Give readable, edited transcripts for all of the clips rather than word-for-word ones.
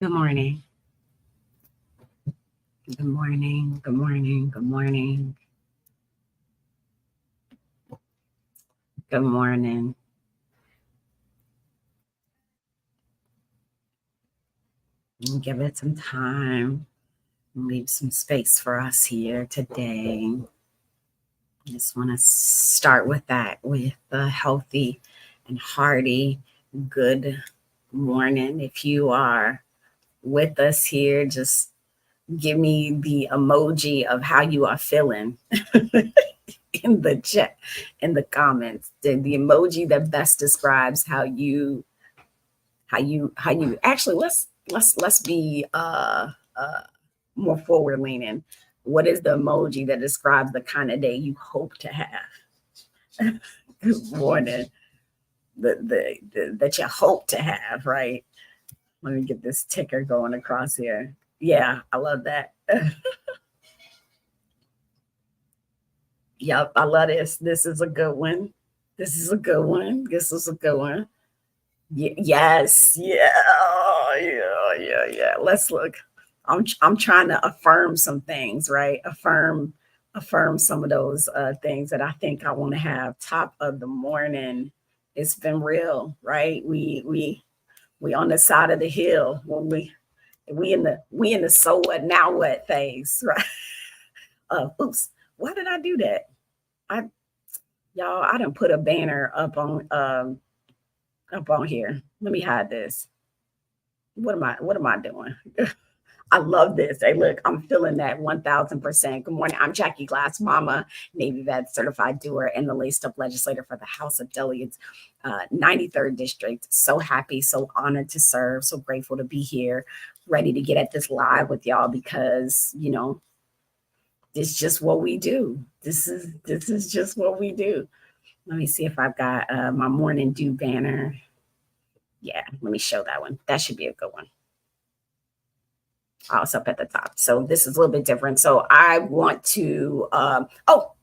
Good morning. Good morning. Good morning. Good morning. Good morning. Give it some time. Leave some space for us here today. Just want to start with that, with a healthy and hearty good morning. If you are with us here, just give me the emoji of how you are feeling in the chat, in the comments. The emoji that best describes how you actually, let's be more forward leaning. What is the emoji that describes the kind of day you hope to have? Good morning. That you hope to have, right? Let me get this ticker going across here. Yeah, I love that. Yep, I love this. This is a good one. This is a good one. This is a good one. Yes, yeah, yeah. Let's look. I'm trying to affirm some things, right? Affirm some of those things that I think I want to have. Top of the morning. It's been real, right? We on the side of the hill when we in the so what now what phase, right? Oops, why did I do that? I Y'all, I didn't put a banner up on here. Let me hide this. What am I doing? I love this. Hey, look, I'm feeling that 1000%. Good morning. I'm Jackie Glass, Mama, Navy vet, certified doer, and the laced up legislator for the House of Delegates, 93rd District. So happy, so honored to serve, so grateful to be here, ready to get at this live with y'all because, this is just what we do. This is just what we do. Let me see if I've got my morning dew banner. Yeah, let me show that one. That should be a good one. Also up at the top. So this is a little bit different. So I want to,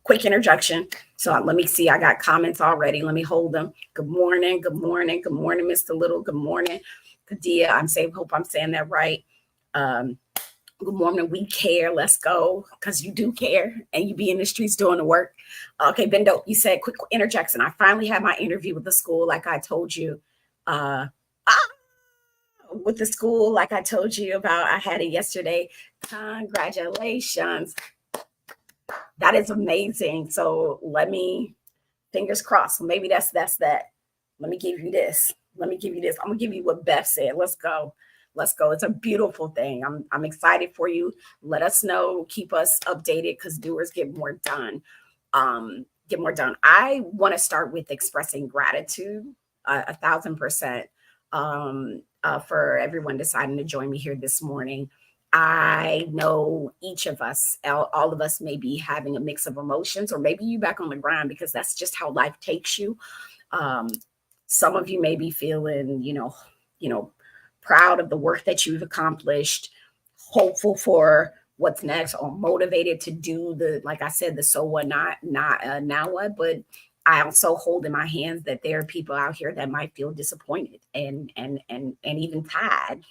quick introduction. So let me see. I got comments already. Let me hold them. Good morning. Good morning. Good morning, Mr. Little. Good morning, Kadia. Hope I'm saying that right. Good morning. We care. Let's go. Because you do care and you be in the streets doing the work. Okay, Bendo, you said quick interjection. I finally had my interview with the school, like I told you. Uh, with the school, like I told you about. I had it yesterday. Congratulations. That is amazing. So fingers crossed. So maybe that's that. Let me give you this. Let me give you this. I'm gonna give you what Beth said. Let's go. Let's go. It's a beautiful thing. I'm excited for you. Let us know. Keep us updated because doers get more done. Get more done. I want to start with expressing gratitude, 1000%, for everyone deciding to join me here this morning. I know each of us, all of us may be having a mix of emotions, or maybe you back on the ground because that's just how life takes you. Um, some of you may be feeling, proud of the work that you've accomplished, hopeful for what's next, or motivated to do like I said, the so what not now what. But I also hold in my hands that there are people out here that might feel disappointed and even tired.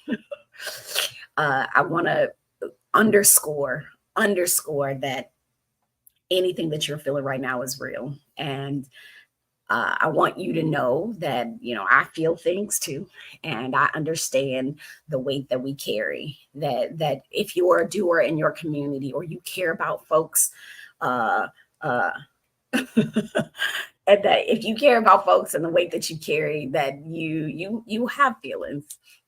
I want to underscore that anything that you're feeling right now is real. And I want you to know that, I feel things too. And I understand the weight that we carry. That if you're a doer in your community or you care about folks, uh, uh, and that if you care about folks and the weight that you carry, that you have feelings.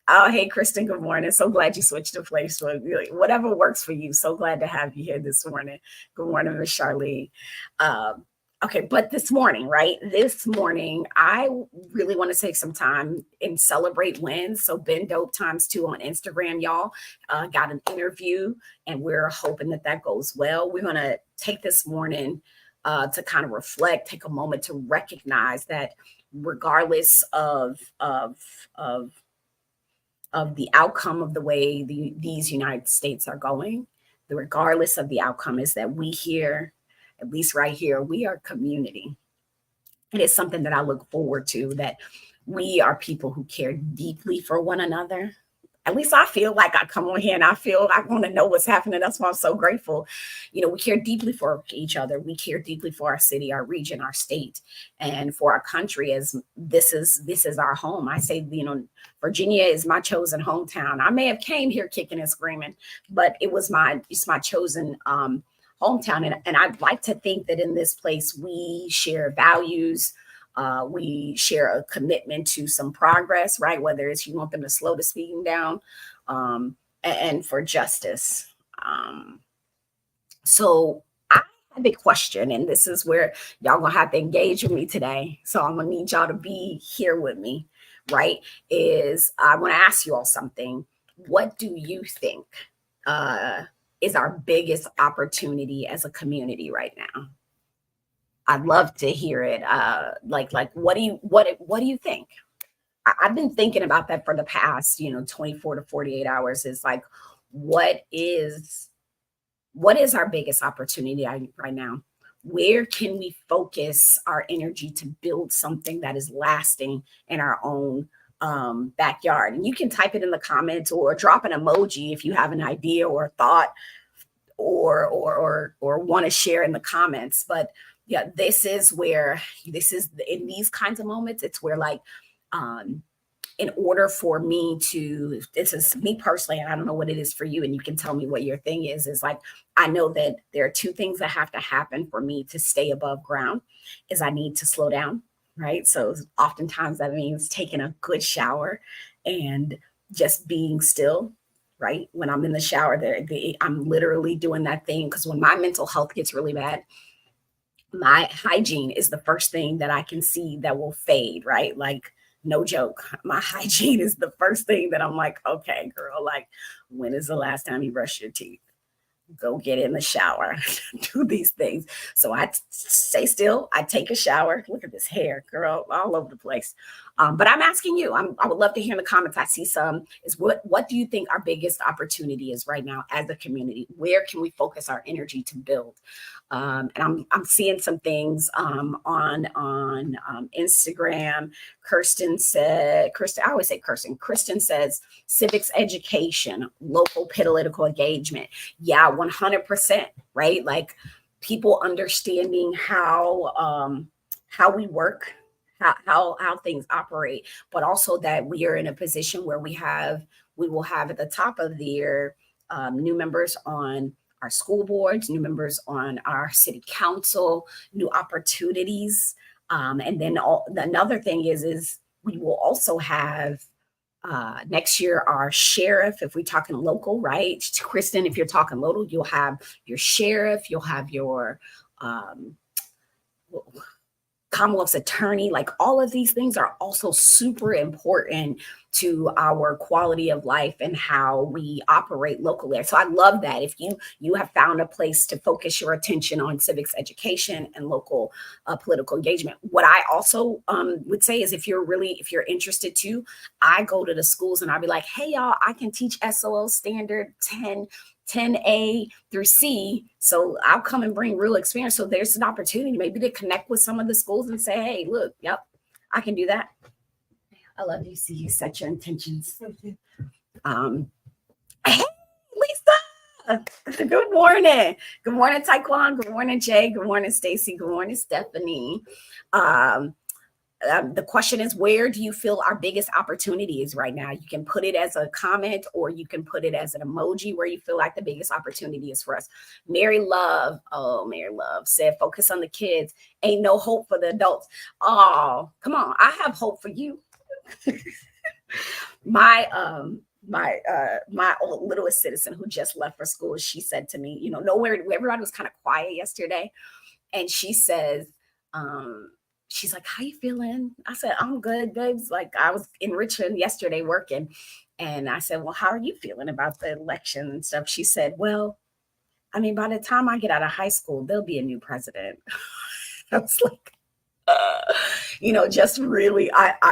Oh, hey, Kristen, good morning. So glad you switched to place. Whatever works for you. So glad to have you here this morning. Good morning, Miss Charlene. Um, okay, but this morning, right? This morning, I really want to take some time and celebrate wins. So Ben Dope times two on Instagram, y'all. Got an interview, and we're hoping that goes well. We're going to take this morning to kind of reflect, take a moment to recognize that regardless of the outcome of the way these United States are going, regardless of the outcome, is that we here, at least right here, we are community. It is something that I look forward to, that we are people who care deeply for one another. At least I feel like I come on here and I feel I want to know what's happening. That's why I'm so grateful. We care deeply for each other. We care deeply for our city, our region, our state, and for our country. As this is our home. I say, Virginia is my chosen hometown. I may have came here kicking and screaming, but it's my chosen hometown. And I'd like to think that in this place we share values, we share a commitment to some progress, right? Whether it's you want them to slow the speeding down, and for justice. So I have a question, and this is where y'all gonna have to engage with me today. So I'm gonna need y'all to be here with me, right? Is I want to ask you all something. What do you think is our biggest opportunity as a community right now? I'd love to hear it. Like what do you think? I've been thinking about that for the past, 24 to 48 hours. Is like, what is our biggest opportunity right now? Where can we focus our energy to build something that is lasting in our own backyard? And you can type it in the comments or drop an emoji if you have an idea or a thought, or want to share in the comments. But yeah, this is in these kinds of moments, it's where like, in order for me to, this is me personally, and I don't know what it is for you, and you can tell me what your thing is like, I know that there are two things that have to happen for me to stay above ground. Is I need to slow down, right? So oftentimes that means taking a good shower and just being still, right? When I'm in the shower, I'm literally doing that thing, because when my mental health gets really bad, my hygiene is the first thing that I can see that will fade, right? Like, no joke. My hygiene is the first thing that I'm like, okay, girl, like, when is the last time you brushed your teeth? Go get in the shower, do these things. So I stay still. I take a shower. Look at this hair, girl, all over the place. But I'm asking you, I would love to hear in the comments. I see some is what do you think our biggest opportunity is right now as a community? Where can we focus our energy to build? And I'm seeing some things on Instagram. I always say Kristen says civics education, local political engagement. Yeah, 100%, right? Like, people understanding how we work, how things operate, but also that we are in a position where we will have at the top of the year new members on our school boards, new members on our city council, new opportunities. And then another thing is we will also have next year our sheriff, if we're talking local, right? Kristen, if you're talking local, you'll have your sheriff, you'll have your Commonwealth's attorney. Like, all of these things are also super important to our quality of life and how we operate locally. So I love that if you have found a place to focus your attention on civics education and local political engagement. What I also would say is, if you're interested too, I go to the schools and I'll be like, hey y'all, I can teach SOL standard 10A through C. So I'll come and bring real experience. So there's an opportunity maybe to connect with some of the schools and say, hey, look, yep, I can do that. I love you. See, you set your intentions. Hey, Lisa. Good morning. Good morning, Taekwon. Good morning, Jay. Good morning, Stacy. Good morning, Stephanie. The question is, where do you feel our biggest opportunity is right now? You can put it as a comment, or you can put it as an emoji where you feel like the biggest opportunity is for us. Mary Love said, focus on the kids. Ain't no hope for the adults. Oh, come on. I have hope for you. My old littlest citizen who just left for school, she said to me, nowhere, everybody was kind of quiet yesterday. And she says, she's like, how you feeling? I said, I'm good, babes. Like, I was in Richmond yesterday working. And I said, well, how are you feeling about the election and stuff? She said, well, I mean, by the time I get out of high school, there'll be a new president. I was like, just really,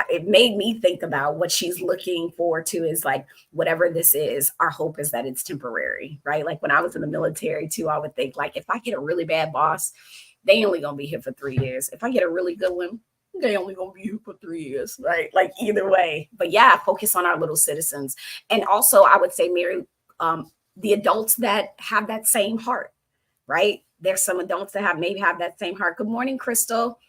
it made me think about what she's looking forward to is like, whatever this is, our hope is that it's temporary, right? Like, when I was in the military too, I would think, like, if I get a really bad boss, they only gonna be here for 3 years. If I get a really good one, they only gonna be here for 3 years, right? Like either way. But yeah, focus on our little citizens. And also I would say, Mary, the adults that have that same heart, right? There's some adults that maybe have that same heart. Good morning, Crystal.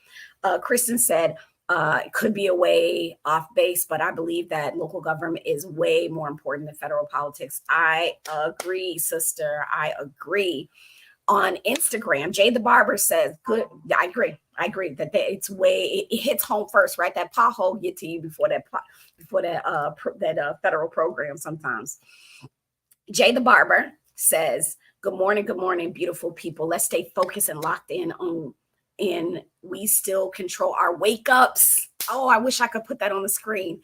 Kristen said, it could be a way off base, but I believe that local government is way more important than federal politics. I agree, sister. I agree. On Instagram, Jay the Barber says, good. I agree. I agree that it's way, it hits home first, right? That pothole get to you before that federal program sometimes. Jay the Barber says, good morning, beautiful people. Let's stay focused and locked in on, and we still control our wake ups. Oh, I wish I could put that on the screen.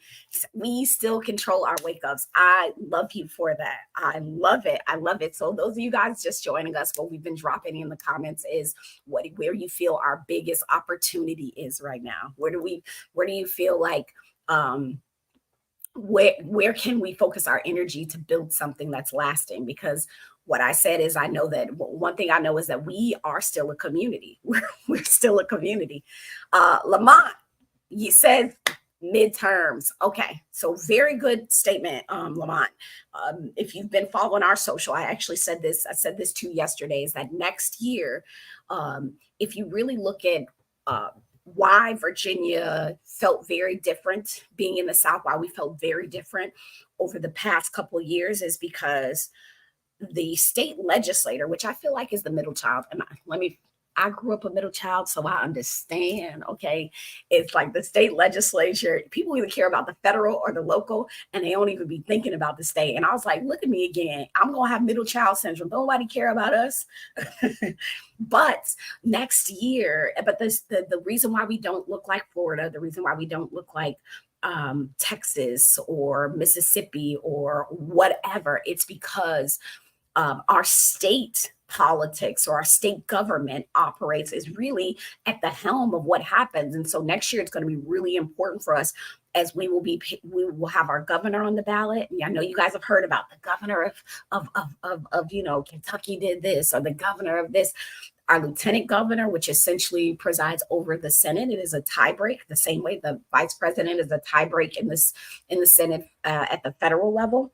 We still control our wake ups. I love you for that. I love it. I love it. So those of you guys just joining us, what we've been dropping in the comments is where you feel our biggest opportunity is right now. Where do you feel like, where can we focus our energy to build something that's lasting? Because what I said is, I know that one thing I know is that we are still a community. We're still a community. Lamont, you said midterms. Okay, so very good statement, Lamont. If you've been following our social, I actually said this. I said this to you yesterday. Is that next year, if you really look at why Virginia felt very different being in the South, why we felt very different over the past couple of years, is because the state legislator, which I feel like is the middle child, and I grew up a middle child, so I understand, okay? It's like the state legislature, people either care about the federal or the local, and they don't even be thinking about the state. And I was like, look at me again. I'm going to have middle child syndrome. Nobody care about us. But next year, the reason why we don't look like Florida, the reason why we don't look like Texas or Mississippi or whatever, it's because our state politics or our state government operates is really at the helm of what happens. And so next year it's going to be really important for us, as we will have our governor on the ballot. And I know you guys have heard about the governor of Kentucky did this, or the governor of this. Our lieutenant governor, which essentially presides over the Senate, it is a tiebreak, the same way the vice president is a tiebreak in the Senate at the federal level.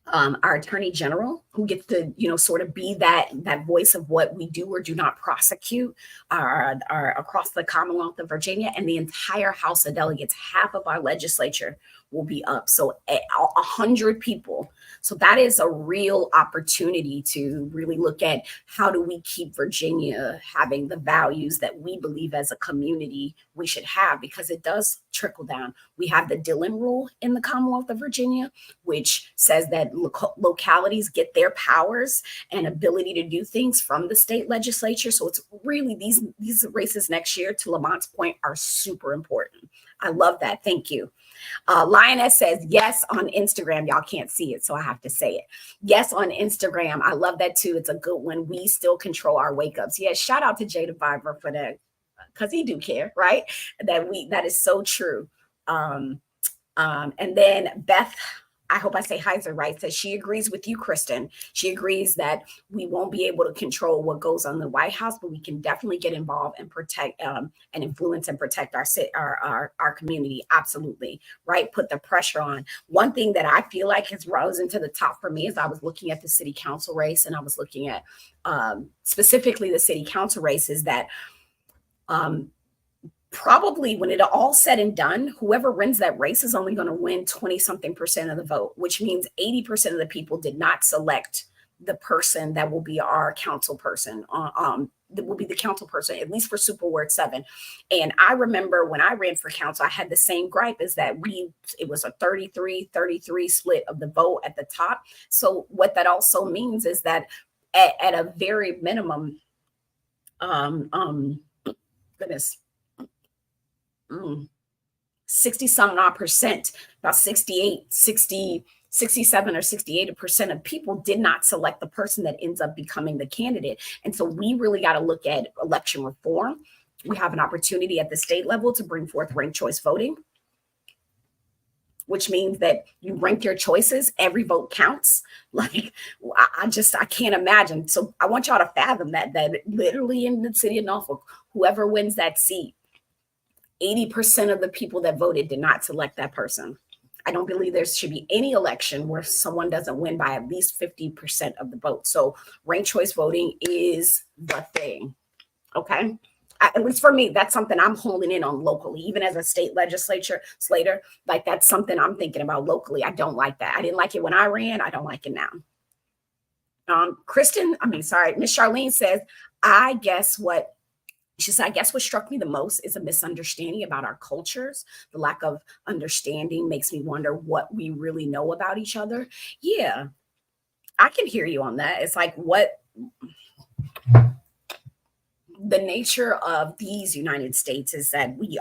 Our attorney general, who gets to, sort of be that voice of what we do or do not prosecute are across the Commonwealth of Virginia, and the entire House of Delegates, half of our legislature will be up. So 100 people. So that is a real opportunity to really look at how do we keep Virginia having the values that we believe as a community we should have, because it does trickle down. We have the Dillon Rule in the Commonwealth of Virginia, which says that localities get their powers and ability to do things from the state legislature. So it's really these races next year, to Lamont's point, are super important. I love that. Thank you. Lioness says yes on Instagram. Y'all can't see it, so I have to say it. Yes on Instagram. I love that too. It's a good one. We still control our wake ups. Yes, shout out to Jada Viber for that, because he do care, right? That is so true. And then Beth, I hope I say Heiser right, says she agrees with you, Kristen. She agrees that we won't be able to control what goes on in the White House, but we can definitely get involved and protect and influence and protect our community. Absolutely, right? Put the pressure on. One thing that I feel like has risen to the top for me is I was looking at the city council race, and I was looking at specifically the city council race, is that probably when it all said and done, whoever wins that race is only going to win 20-something% of the vote, which means 80% of the people did not select the person that will be our council person. That will be the council person, at least for Super Ward 7. And I remember when I ran for council, I had the same gripe, is that it was a 33-33 split of the vote at the top. So what that also means is that at a very minimum, goodness, 60-some odd percent, about 67 or 68% of people did not select the person that ends up becoming the candidate. And so we really got to look at election reform. We have an opportunity at the state level to bring forth ranked choice voting, which means that you rank your choices, every vote counts. Like, I can't imagine. So I want y'all to fathom that literally in the city of Norfolk, whoever wins that seat, 80% of the people that voted did not select that person. I don't believe there should be any election where someone doesn't win by at least 50% of the vote. So ranked choice voting is the thing. Okay. At least for me, that's something I'm holding in on locally, even as a state slater. Like that's something I'm thinking about locally. I don't like that. I didn't like it when I ran. I don't like it now. Miss Charlene says, I guess what she said, I guess what struck me the most is a misunderstanding about our cultures. The lack of understanding makes me wonder what we really know about each other. Yeah, I can hear you on that. It's like what the nature of these United States is that we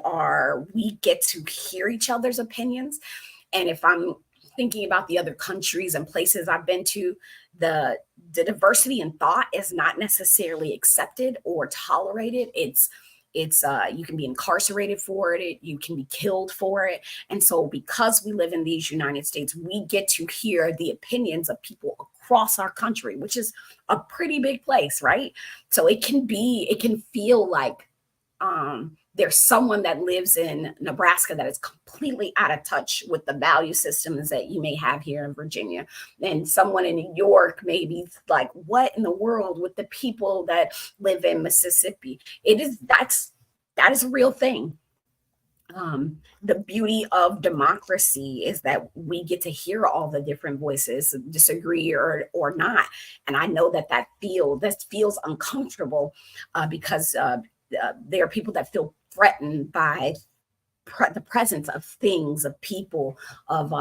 get to hear each other's opinions. And if I'm thinking about the other countries and places I've been to, the diversity in thought is not necessarily accepted or tolerated. It's you can be incarcerated for it, you can be killed for it. And so because we live in these United States, we get to hear the opinions of people across our country, which is a pretty big place, right? So it can feel like there's someone that lives in Nebraska that is completely out of touch with the value systems that you may have here in Virginia. And someone in New York may be like, what in the world with the people that live in Mississippi? That is a real thing. The beauty of democracy is that we get to hear all the different voices, disagree or not. And I know that feels uncomfortable because there are people that feel threatened by the presence of things, of people, of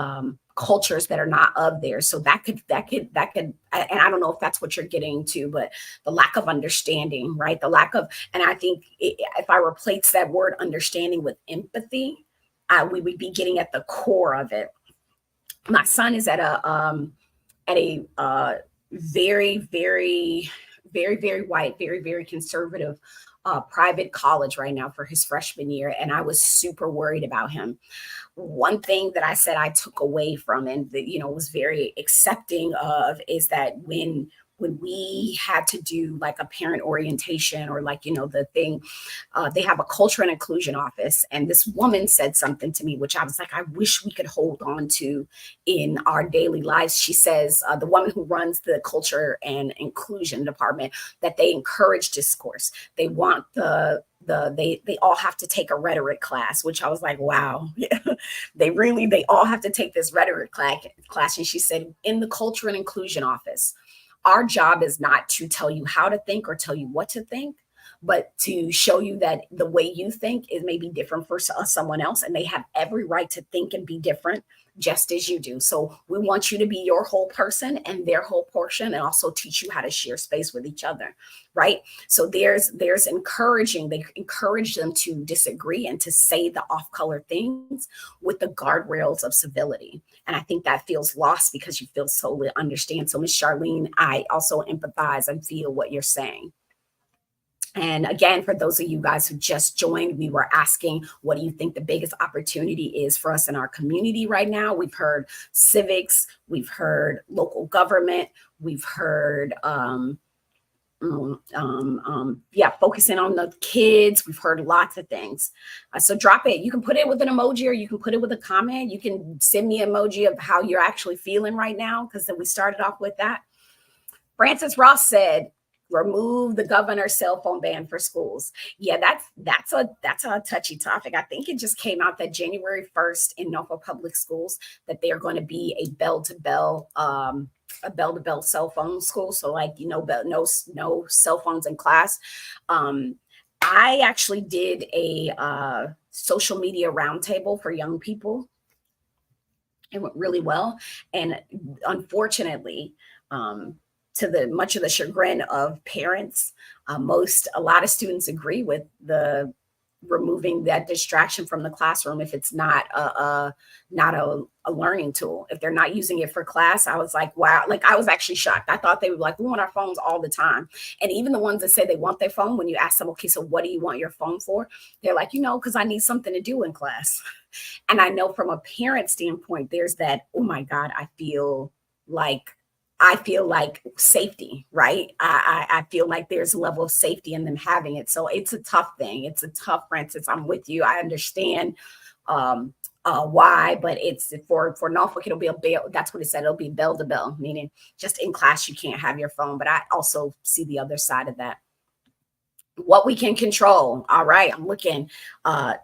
cultures that are not of theirs. So that could, and I don't know if that's what you're getting to, but the lack of understanding, right? And I think if I replace that word understanding with empathy, we would be getting at the core of it. My son is at a very, very, very, very white, very, very conservative private college right now for his freshman year. And I was super worried about him. One thing that I said I took away from and that, was very accepting of is that when we had to do like a parent orientation or like, the thing, they have a culture and inclusion office. And this woman said something to me, which I was like, I wish we could hold on to in our daily lives. She says, the woman who runs the culture and inclusion department, that they encourage discourse. They want they all have to take a rhetoric class, which I was like, wow, they all have to take this rhetoric class. And she said, in the culture and inclusion office, our job is not to tell you how to think or tell you what to think, but to show you that the way you think is maybe different for someone else. And they have every right to think and be different just as you do. So we want you to be your whole person and their whole portion, and also teach you how to share space with each other. Right. So there's encouraging, they encourage them to disagree and to say the off color things with the guardrails of civility. And I think that feels lost because you feel so understand. So Miss Charlene, I also empathize and feel what you're saying. And again, for those of you guys who just joined, we were asking, what do you think the biggest opportunity is for us in our community right now? We've heard civics, we've heard local government, we've heard, focusing on the kids. We've heard lots of things. So drop it. You can put it with an emoji or you can put it with a comment. You can send me an emoji of how you're actually feeling right now, because then we started off with that. Francis Ross said, remove the governor's cell phone ban for schools. Yeah, that's a touchy topic. I think it just came out that January 1st in Norfolk Public Schools that they are going to be a bell-to-bell cell phone school. So like, no cell phones in class. I actually did a social media roundtable for young people. It went really well. And unfortunately, to much of the chagrin of parents, a lot of students agree with the removing that distraction from the classroom if it's not a learning tool. If they're not using it for class, I was like, wow. Like I was actually shocked. I thought they would like, we want our phones all the time. And even the ones that say they want their phone, when you ask them, okay, so what do you want your phone for? They're like, because I need something to do in class. And I know from a parent standpoint, there's that, oh my God, I feel like I feel like safety, right? I feel like there's a level of safety in them having it. So it's a tough thing. It's a tough, Francis. I'm with you. I understand um, why, but it's for Norfolk, it'll be a bell. That's what it said. It'll be bell to bell, meaning just in class, you can't have your phone. But I also see the other side of that. What we can control. All right, I'm looking.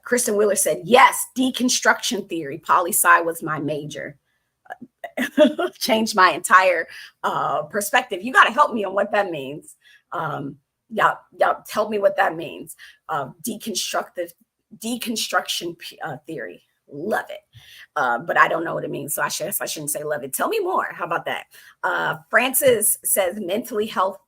Kristen Wheeler said, yes, deconstruction theory. Poli sci was my major. Changed my entire perspective. You got to help me on what that means. Yeah, tell me what that means. Deconstruction theory. Love it. But I don't know what it means. So I shouldn't say love it. Tell me more. How about that? Francis says mentally healthy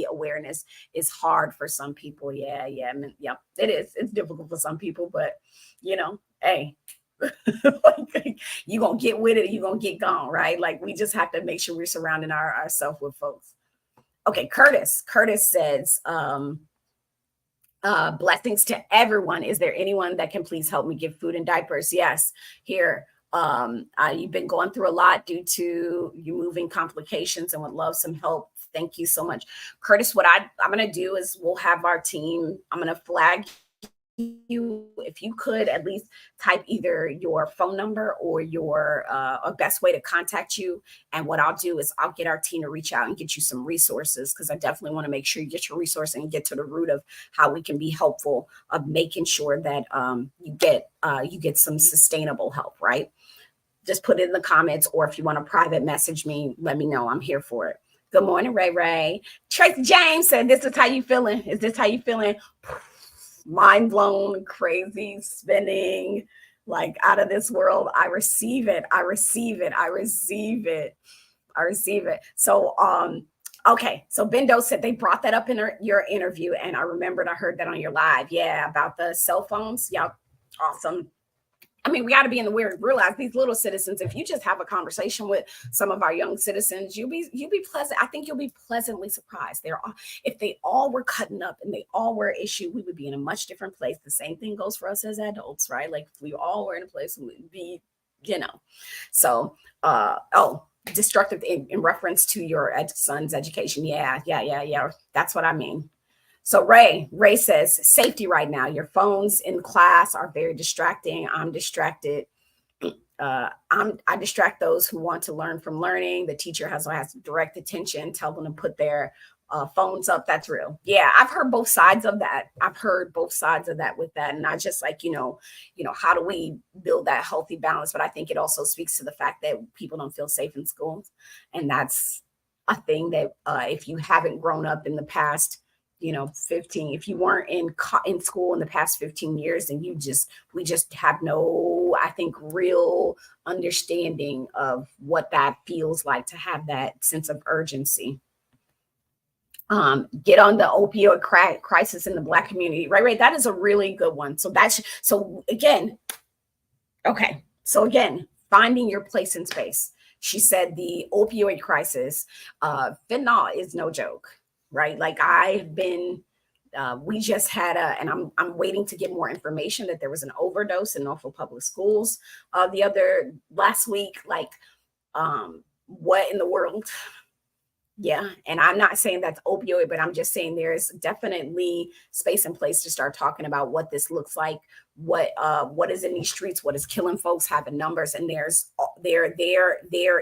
awareness is hard for some people. Yeah. It is. It's difficult for some people, but hey, you gonna get with it, you gonna get gone, right? Like we just have to make sure we're surrounding ourselves with folks. Okay, Curtis says blessings to everyone. Is there anyone that can please help me give food and diapers? Yes, here. You've been going through a lot due to you moving complications and would love some help. Thank you so much, Curtis. What I'm going to do is we'll have our team. I'm going to flag you, if you could at least type either your phone number or your a best way to contact you. And what I'll do is I'll get our team to reach out and get you some resources, because I definitely want to make sure you get your resource and get to the root of how we can be helpful of making sure that you get some sustainable help, right? Just put it in the comments, or if you want to private message me, let me know. I'm here for it. Good morning, Ray Ray. Tracy James said, this is how you feeling. Is this how you feeling? Mind blown, crazy, spinning, like out of this world. I receive it. So okay, so Bendo said they brought that up in your interview, and I remembered I heard that on your live. Yeah, about the cell phones. Yeah, awesome. I mean, we got to be in the weird. Realize these little citizens. If you just have a conversation with some of our young citizens, you'll be pleasant. I think you'll be pleasantly surprised. If they all were cutting up and they all were an issue, we would be in a much different place. The same thing goes for us as adults, right? Like if we all were in a place, we would be, So, destructive in reference to your son's education. Yeah. That's what I mean. So Ray says safety right now. Your phones in class are very distracting. I'm distracted. I distract those who want to learn from learning. The teacher has direct attention. Tell them to put their phones up. That's real. Yeah, I've heard both sides of that. With that, and not just like how do we build that healthy balance? But I think it also speaks to the fact that people don't feel safe in schools, and that's a thing that if you haven't grown up in the past 15, if you weren't in school in the past 15 years, then we just have no, I think, real understanding of what that feels like to have that sense of urgency. Get on the opioid crisis in the Black community. Right. That is a really good one. So again, finding your place in space. She said the opioid crisis, fentanyl is no joke. Right. Like I've been, we just had and I'm waiting to get more information that there was an overdose in Norfolk Public Schools last week. Like, what in the world? Yeah. And I'm not saying that's opioid, but I'm just saying there's definitely space and place to start talking about what this looks like, what is in these streets, what is killing folks, having numbers. And there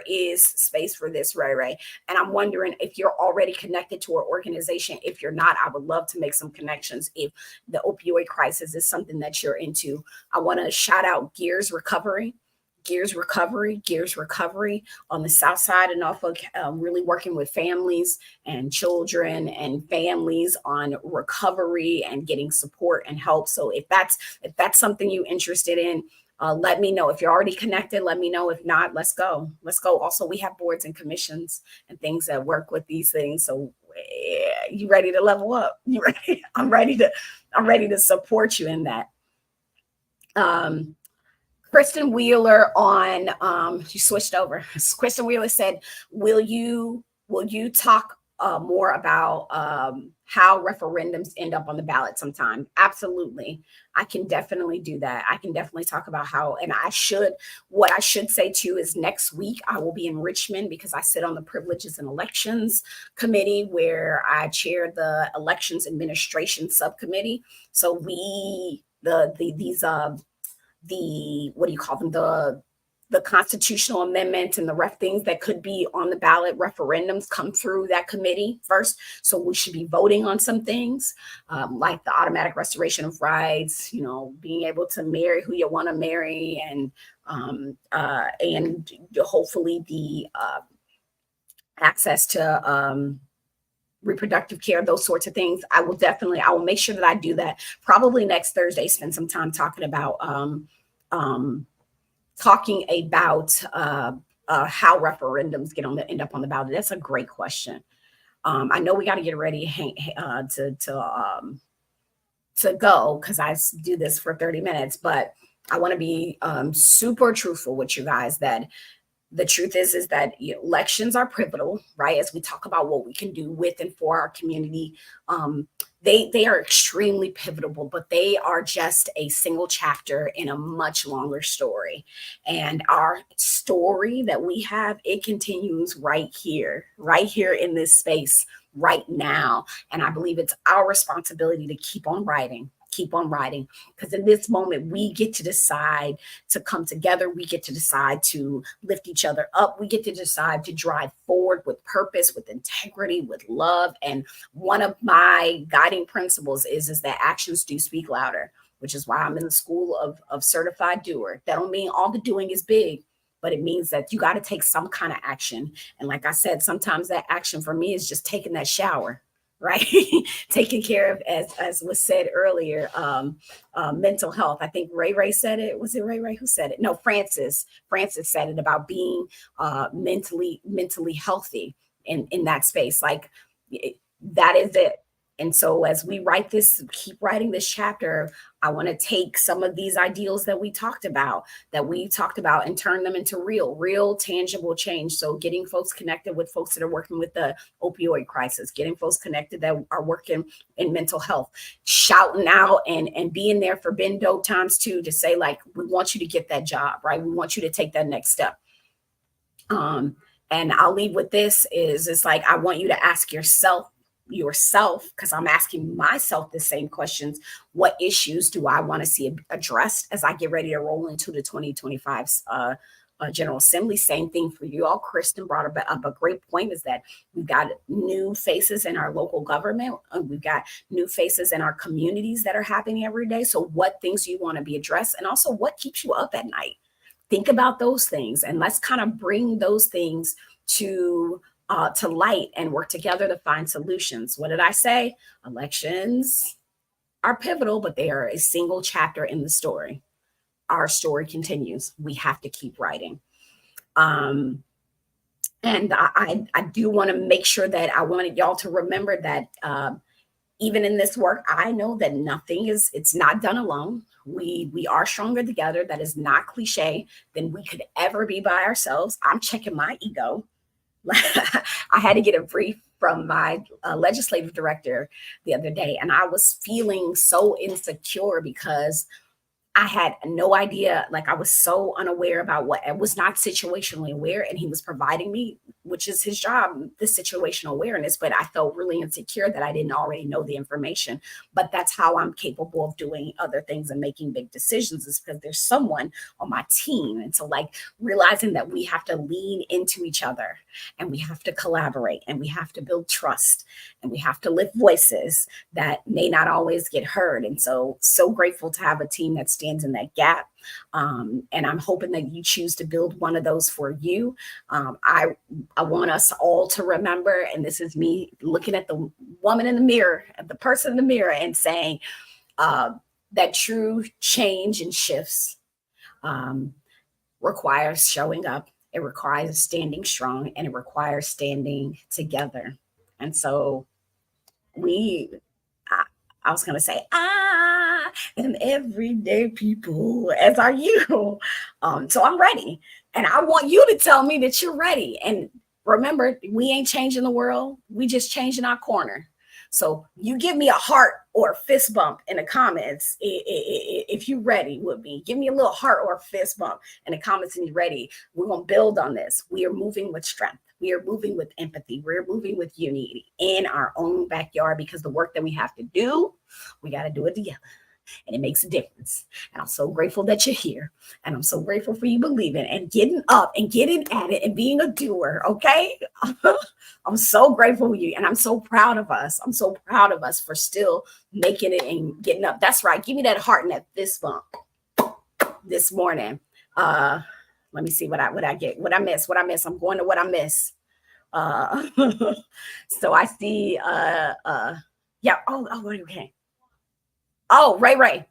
is space for this, Ray. And I'm wondering if you're already connected to our organization. If you're not, I would love to make some connections. If the opioid crisis is something that you're into, I want to shout out Gears Recovery on the south side of Norfolk, really working with families and children and families on recovery and getting support and help. So if that's something you're interested in, let me know. If you're already connected, let me know. If not, let's go. Also, we have boards and commissions and things that work with these things. So you ready to level up? You ready? I'm ready to support you in that. Kristen Wheeler she switched over. Kristen Wheeler said, will you talk more about how referendums end up on the ballot sometime. Absolutely. I can definitely do that. I can definitely talk about how, and what I should say too is next week I will be in Richmond because I sit on the Privileges and Elections Committee where I chair the Elections Administration Subcommittee. So what do you call them? The constitutional amendments and the things that could be on the ballot referendums come through that committee first. So we should be voting on some things like the automatic restoration of rights, being able to marry who you want to marry, and hopefully the access to reproductive care, those sorts of things. I will make sure that I do that probably next Thursday, spend some time talking about how referendums end up on the ballot. That's a great question. I know we got to get ready to go because I do this for 30 minutes, but I want to be super truthful with you guys that the truth is that elections are pivotal, right? As we talk about what we can do with and for our community, they are extremely pivotal, but they are just a single chapter in a much longer story. And our story that we have, it continues right here in this space right now. And I believe it's our responsibility to keep on writing, because in this moment we get to decide to come together. We get to decide to lift each other up. We get to decide to drive forward with purpose, with integrity, with love. And one of my guiding principles is that actions do speak louder, which is why I'm in the school of certified doer. That don't mean all the doing is big, but it means that you got to take some kind of action. And like I said, sometimes that action for me is just taking that shower, right? Taking care of, as was said earlier, mental health. I think Ray said it. Was it Ray who said it? No, Francis said it about being mentally healthy in that space. Like that is it. And so as we keep writing this chapter, I want to take some of these ideals that we talked about and turn them into real tangible change. So getting folks connected with folks that are working with the opioid crisis, getting folks connected that are working in mental health, shouting out and being there for Ben Doe times too, to say, like, we want you to get that job, right? We want you to take that next step. And I'll leave with this it's like, I want you to ask yourself, because I'm asking myself the same questions. What issues do I want to see addressed as I get ready to roll into the 2025 General Assembly? Same thing for you all. Kristen brought up a great point, is that we've got new faces in our local government. We've got new faces in our communities that are happening every day. So what things do you want to be addressed? And also, what keeps you up at night? Think about those things, and let's kind of bring those things to light and work together to find solutions. What did I say? Elections are pivotal, but they are a single chapter in the story. Our story continues. We have to keep writing. And I do want to make sure that I wanted y'all to remember that even in this work, I know that it's not done alone. We are stronger together. That is not cliche than we could ever be by ourselves. I'm checking my ego. I had to get a brief from my legislative director the other day, and I was feeling so insecure because I had no idea. Like, I was so unaware about I was not situationally aware, and he was providing me, which is his job, the situational awareness. But I felt really insecure that I didn't already know the information. But that's how I'm capable of doing other things and making big decisions, is because there's someone on my team. And so, like, realizing that we have to lean into each other, and we have to collaborate, and we have to build trust, and we have to lift voices that may not always get heard. And so grateful to have a team that stands in that gap. And I'm hoping that you choose to build one of those for you. I want us all to remember, and this is me looking at the woman in the mirror, at the person in the mirror, and saying that true change and shifts requires showing up. It requires standing strong, and it requires standing together. And so I was going to say, I am everyday people, as are you. So I'm ready. And I want you to tell me that you're ready. And Remember, we ain't changing the world. We just changing our corner. So you give me a heart or a fist bump in the comments if you're ready with me. Give me a little heart or a fist bump in the comments and you're ready. We're going to build on this. We are moving with strength. We are moving with empathy. We're moving with unity in our own backyard, because the work that we have to do, we got to do it together. And it makes a difference. And I'm so grateful that you're here. And I'm so grateful for you believing and getting up and getting at it and being a doer. Okay. I'm so grateful for you. And I'm so proud of us. I'm so proud of us for still making it and getting up. That's right. Give me that heart and that fist bump this morning. Let me see what I get, what I miss. I'm going to what I miss. So I see, yeah. Oh, okay. Oh, Ray.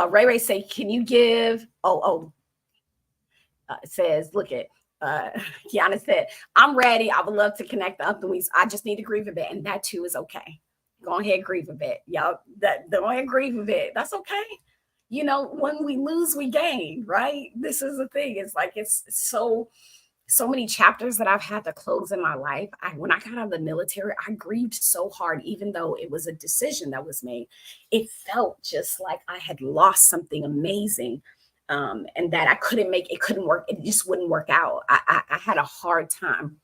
Ray say, can you give? It says, look at, Kiana said, I'm ready. I would love to connect the up the weeks. I just need to grieve a bit. And that too is okay. Go ahead, grieve a bit. Y'all, go ahead, grieve a bit. That's okay. You know, when we lose, we gain, right? This is the thing. It's like, it's so many chapters that I've had to close in my life. When I got out of the military, I grieved so hard, even though it was a decision that was made. It felt just like I had lost something amazing, and that I couldn't make, it couldn't work. It just wouldn't work out. I had a hard time.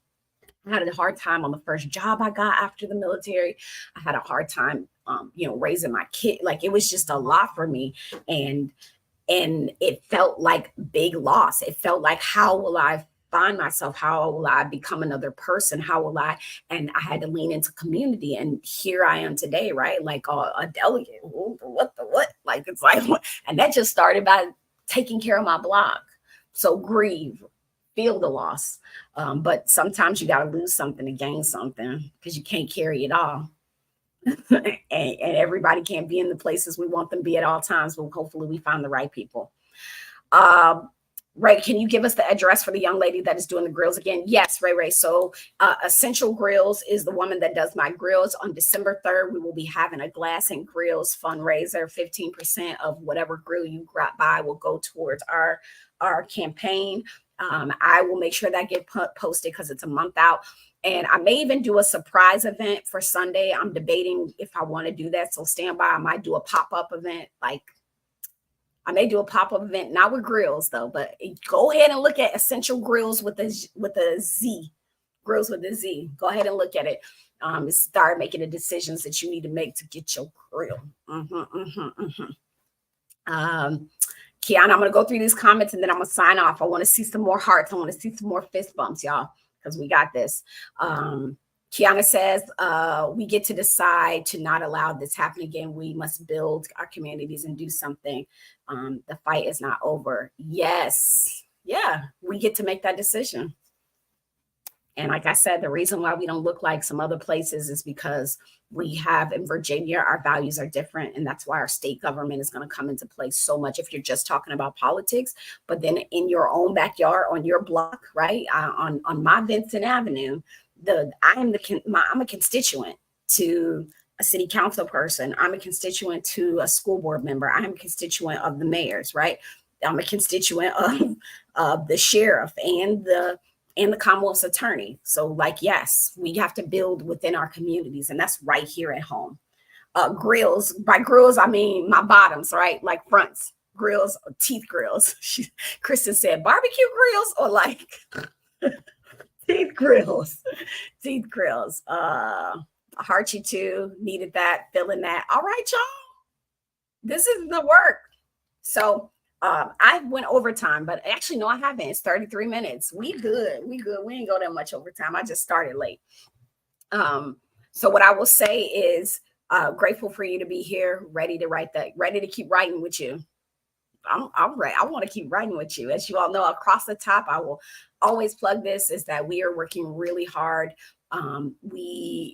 I had a hard time on the first job I got after the military. I had a hard time, raising my kid. Like, it was just a lot for me. And it felt like big loss. It felt like, how will I find myself? How will I become another person? How will I? And I had to lean into community. And here I am today, right? Like a delegate. What? Like, it's like, and that just started by taking care of my block. So grieve, feel the loss. But sometimes you got to lose something to gain something, because you can't carry it all. and everybody can't be in the places we want them to be at all times, but hopefully we find the right people. Ray, can you give us the address for the young lady that is doing the grills again? Yes, Ray. So Essential Grills is the woman that does my grills. On December 3rd, we will be having a Glass and Grills fundraiser. 15% of whatever grill you buy will go towards our campaign. I will make sure that get posted, because it's a month out. And I may even do a surprise event for Sunday. I'm debating if I want to do that. So stand by. I might do a pop-up event. I may do a pop-up event, not with grills though, but go ahead and look at Essential Grills with a Z. Grills with a Z. Go ahead and look at it. Start making the decisions that you need to make to get your grill. Kiana, I'm going to go through these comments and then I'm going to sign off. I want to see some more hearts. I want to see some more fist bumps, y'all, because we got this. Kiana says, we get to decide to not allow this happen again. We must build our communities and do something. The fight is not over. Yes. Yeah, we get to make that decision. And like I said, the reason why we don't look like some other places is because we have, in Virginia, our values are different. And that's why our state government is going to come into play so much if you're just talking about politics. But then in your own backyard, on your block, right, on my Vincent Avenue, I'm a constituent to a city council person. I'm a constituent to a school board member. I'm a constituent of the mayors, right? I'm a constituent of the sheriff and the Commonwealth's attorney. So like, yes, we have to build within our communities, and that's right here at home. Grills, by grills, I mean my bottoms, right? Like fronts, grills, teeth grills. Kristen said barbecue grills or like teeth grills. Heart you too, needed that, feeling that. All right, y'all. This is the work. So I went overtime, but actually, no, I haven't. It's 33 minutes. We good. We ain't go that much overtime. I just started late. So what I will say is grateful for you to be here, ready to keep writing with you. I'm ready. I want to keep writing with you. As you all know, across the top, I will always plug this, is that we are working really hard.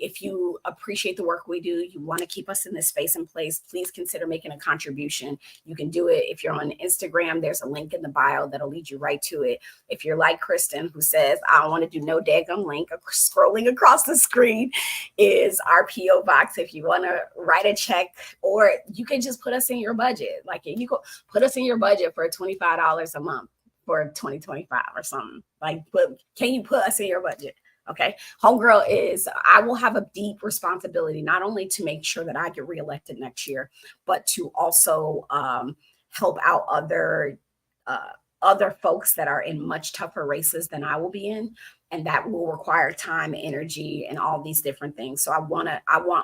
If you appreciate the work we do, you want to keep us in this space and place, please consider making a contribution. You can do it if you're on Instagram. There's a link in the bio that'll lead you right to it. If you're like Kristen, who says, I don't want to do no daggum link, scrolling across the screen is our PO box. If you want to write a check, or you can just put us in your budget. Like, you go put us in your budget for $25 a month for 2025 or something. Like, can you put us in your budget? Okay. Homegirl is, I will have a deep responsibility, not only to make sure that I get reelected next year, but to also help out uh, other folks that are in much tougher races than I will be in. And that will require time, energy, and all these different things. So I want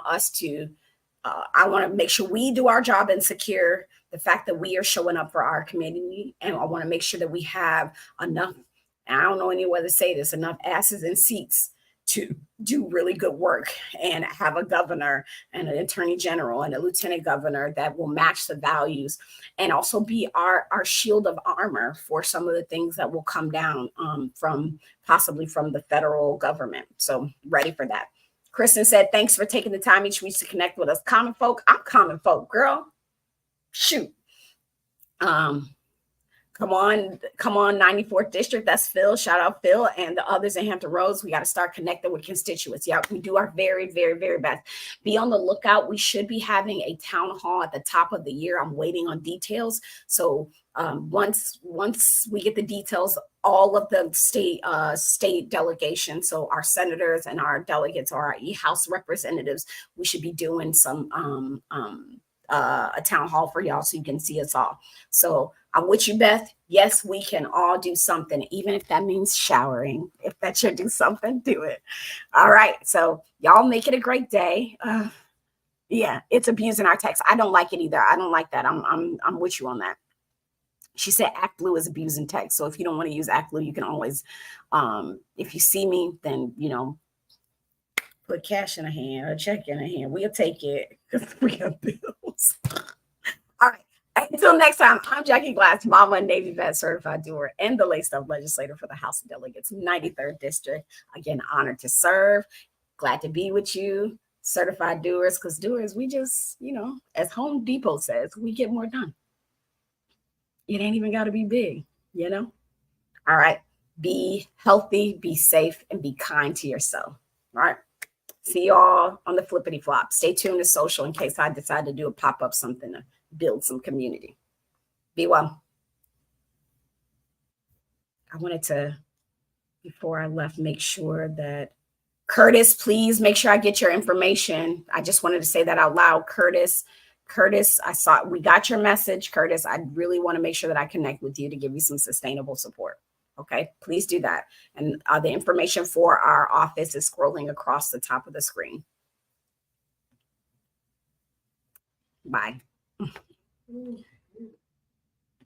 us to, I want to make sure we do our job and secure the fact that we are showing up for our community. And I want to make sure that we have enough, I don't know any way to say this, enough asses in seats to do really good work and have a governor and an attorney general and a lieutenant governor that will match the values and also be our shield of armor for some of the things that will come down from possibly from the federal government. So ready for that. Kristen said, thanks for taking the time each week to connect with us. Common folk, I'm common folk, girl. Shoot. Come on, 94th District. That's Phil. Shout out Phil and the others in Hampton Roads. We got to start connecting with constituents. Yeah, we do our very, very, very best. Be on the lookout. We should be having a town hall at the top of the year. I'm waiting on details. So once we get the details, all of the state delegations, so our senators and our delegates or our House representatives, we should be doing some a town hall for y'all so you can see us all. So I'm with you, Beth. Yes, we can all do something, even if that means showering. If that should do something, do it. All right. So y'all make it a great day. Yeah, it's abusing our text. I don't like it either. I don't like that. I'm with you on that. She said Act Blue is abusing text. So if you don't want to use Act Blue, you can always, if you see me, then, put cash in a hand or check in a hand. We'll take it because we have bills. All right. Until next time, I'm Jackie Glass, Mama and Navy vet, certified doer, and the laced up legislator for the House of Delegates, 93rd District. Again, honored to serve. Glad to be with you, certified doers, because doers, we just, as Home Depot says, we get more done. It ain't even got to be big, All right. Be healthy, be safe, and be kind to yourself. All right. See you all on the flippity flop. Stay tuned to social in case I decide to do a pop-up something to build some community. Be well. I wanted to, before I left, make sure that Curtis, please make sure I get your information. I just wanted to say that out loud. Curtis, we got your message, Curtis. I really want to make sure that I connect with you to give you some sustainable support. Okay, please do that. And the information for our office is scrolling across the top of the screen. Bye.